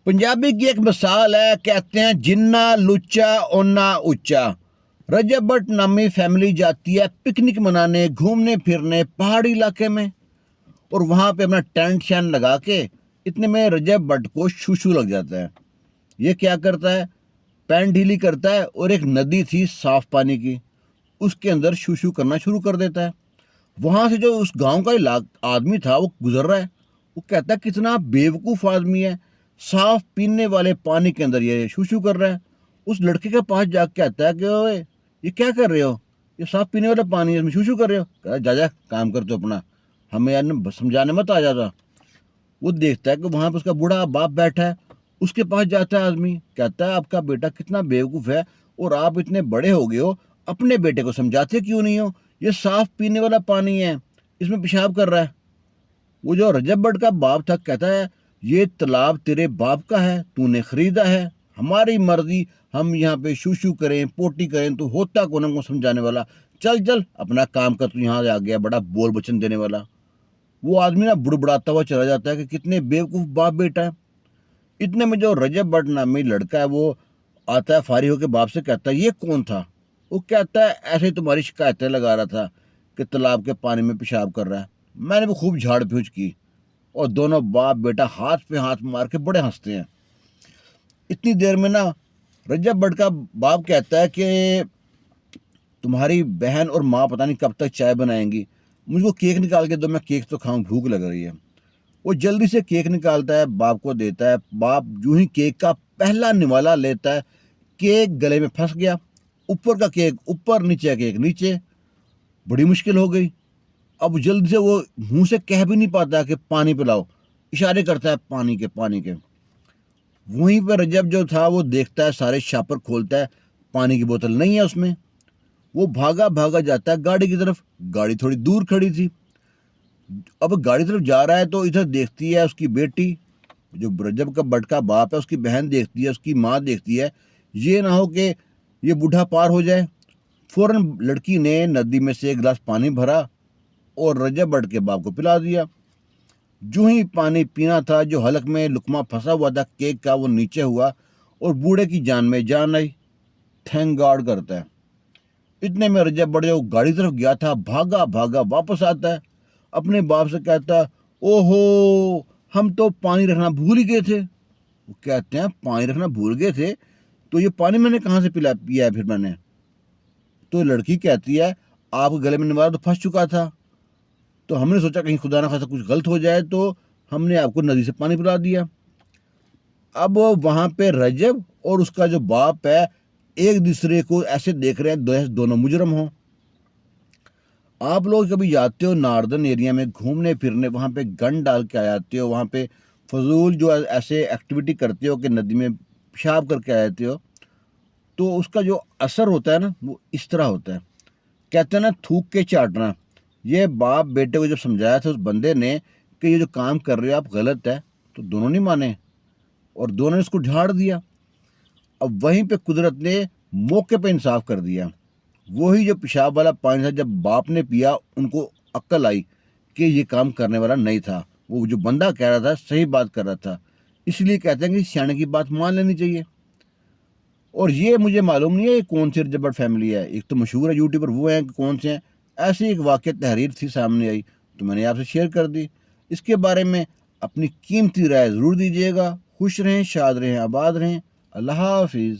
पंजाबी की एक मिसाल है, कहते हैं जिन्ना लुच्चा ओना ऊंचा। रजब भट्ट नामी फैमिली जाती है पिकनिक मनाने, घूमने फिरने पहाड़ी इलाके में, और वहाँ पे अपना टेंट शैन लगा के इतने में रजब भट्ट को शूशू लग जाता है। ये क्या करता है, पैंट ढीली करता है और एक नदी थी साफ पानी की, उसके अंदर शूशू करना शुरू कर देता है। वहाँ से जो उस गांव का आदमी था वो गुजर रहा है, वो कहता है कितना बेवकूफ़ आदमी है, साफ पीने वाले पानी के अंदर ये शूशू कर रहा है। उस लड़के के पास जाके कहता है कि ओए ये क्या कर रहे हो, ये साफ पीने वाला पानी है, इसमें शूशू कर रहे हो। कहता है जा जा काम कर तो अपना, हमें यार समझाने मत आ जाता। वो देखता है कि वहाँ पर उसका बूढ़ा बाप बैठा है, उसके पास जाता है आदमी, कहता है आपका बेटा कितना बेवकूफ़ है और आप इतने बड़े हो गए हो, अपने बेटे को समझाते क्यों नहीं हो, ये साफ पीने वाला पानी है, इसमें पेशाब कर रहा है। वो जो रजब भट्ट का बाप था कहता है ये तालाब तेरे बाप का है, तूने खरीदा है, हमारी मर्जी, हम यहाँ पे शूशू करें पोटी करें तो होता कौन हमको समझाने वाला, चल चल अपना काम कर, तू यहाँ आ गया बड़ा बोल बचन देने वाला। वो आदमी ना बुड़बुड़ाता हुआ चला जाता है कि कितने बेवकूफ़ बाप बेटा है। इतने में जो रजब भट्ट नामी लड़का है वो आता है, फारिग होकर बाप से कहता है ये कौन था। वो कहता है ऐसे ही तुम्हारी शिकायतें लगा रहा था कि तालाब के पानी में पेशाब कर रहा है, मैंने भी खूब झाड़ फूँच की। और दोनों बाप बेटा हाथ पे हाथ मार के बड़े हंसते हैं। इतनी देर में ना रजब भट्ट का बाप कहता है कि तुम्हारी बहन और माँ पता नहीं कब तक चाय बनाएंगी, मुझको केक निकाल के दो, मैं केक तो खाऊं, भूख लग रही है। वो जल्दी से केक निकालता है, बाप को देता है। बाप यूं ही केक का पहला निवाला लेता है, केक गले में फंस गया, ऊपर का केक ऊपर, नीचे का केक नीचे, बड़ी मुश्किल हो गई। अब जल्दी से वो मुंह से कह भी नहीं पाता कि पानी पिलाओ, इशारे करता है पानी के। वहीं पर रजब जो था वो देखता है, सारे शापर खोलता है, पानी की बोतल नहीं है उसमें। वो भागा भागा जाता है गाड़ी की तरफ, गाड़ी थोड़ी दूर खड़ी थी। अब गाड़ी तरफ जा रहा है तो इधर देखती है उसकी बेटी, जो रजब का भट्ट का बाप है, उसकी बहन देखती है, उसकी माँ देखती है, ये ना हो कि ये बूढ़ा पार हो जाए। फौरन लड़की ने नदी में से एक गिलास पानी भरा और रजब भट्ट के बाप को पिला दिया। जो ही पानी पीना था, जो हलक में लुकमा फंसा हुआ था केक का, वो नीचे हुआ और बूढ़े की जान में जान आई। थैंक गॉड करता है। इतने में रजब भट्ट जो गाड़ी तरफ गया था भागा भागा वापस आता है, अपने बाप से कहता है ओहो हम तो पानी रखना भूल ही गए थे। वो कहते हैं पानी रखना भूल गए थे, तो ये पानी मैंने कहाँ से पिया है फिर मैंने। तो लड़की कहती है आपके गले में निवाला तो फंस चुका था, तो हमने सोचा कहीं खुदा ना खासा कुछ गलत हो जाए, तो हमने आपको नदी से पानी पिला दिया। अब वहाँ पे रजब और उसका जो बाप है एक दूसरे को ऐसे देख रहे हैं दोनों मुजरम हों। आप लोग कभी जाते हो नॉर्दर्न एरिया में घूमने फिरने, वहाँ पे गन डाल के आ जाते हो, वहाँ पे फजूल जो ऐसे एक्टिविटी करते हो कि नदी में पेशाब करके आ जाते हो, तो उसका जो असर होता है ना वो इस तरह होता है। कहते हैं ना थूक के चाटना। ये बाप बेटे को जब समझाया था उस बंदे ने कि ये जो काम कर रहे हो आप गलत है, तो दोनों नहीं माने और दोनों ने उसको झाड़ दिया। अब वहीं पे कुदरत ने मौके पे इंसाफ कर दिया। वही जो पेशाब वाला पानी था, जब बाप ने पिया उनको अक्ल आई कि ये काम करने वाला नहीं था, वो जो बंदा कह रहा था सही बात कर रहा था। इसलिए कहते हैं कि सियाने की बात मान लेनी चाहिए। और ये मुझे मालूम नहीं है ये कौन सी रजब भट्ट फैमिली है, एक तो मशहूर है यूट्यूबर, वो हैं कि कौन से हैं। ऐसी एक वाक़या तहरीर थी सामने आई तो मैंने आपसे शेयर कर दी। इसके बारे में अपनी कीमती राय ज़रूर दीजिएगा। खुश रहें, शाद रहें, आबाद रहें। अल्लाह हाफिज़।